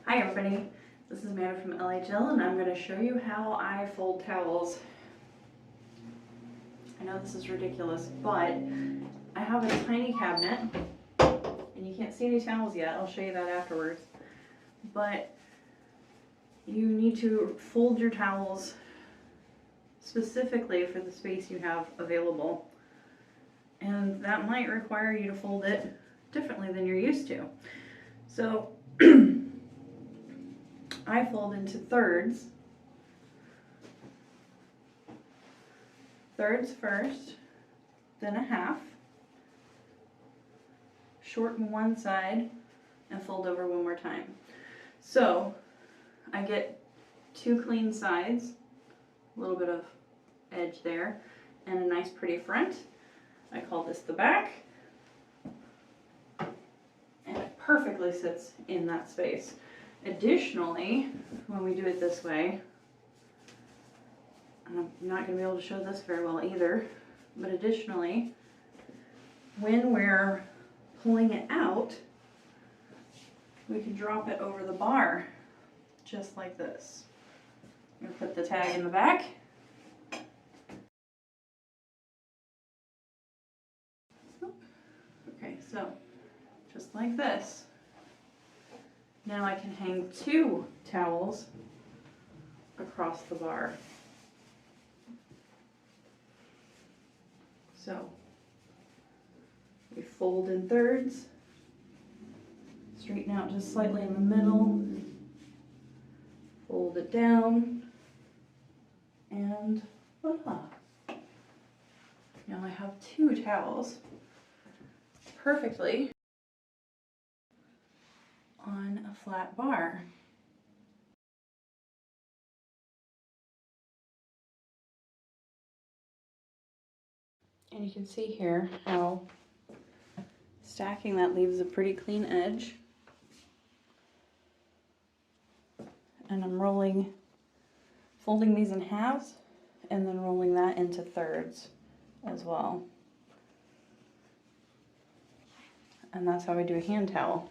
Hi everybody, this is Amanda from LHL and I'm going to show you how I fold towels. I know this is ridiculous, but I have a tiny cabinet and you can't see any towels yet. I'll show you that afterwards. But you need to fold your towels specifically for the space you have available. And that might require you to fold it differently than you're used to. So I fold into thirds. Thirds first, then a half. Shorten one side and fold over one more time. So I get two clean sides, a little bit of edge there, and a nice pretty front. I call this the back. And it perfectly sits in that space. Additionally, when we do it this way, and I'm not going to be able to show this very well either, but additionally, when we're pulling it out, we can drop it over the bar, just like this. I'm going to put the tag in the back. Okay, so just like this. Now I can hang two towels across the bar. So we fold in thirds, straighten out just slightly in the middle, fold it down, and voila. Now I have two towels perfectly on a flat bar. And you can see here how stacking that leaves a pretty clean edge. And I'm folding these in halves and then rolling that into thirds as well. And that's how we do a hand towel.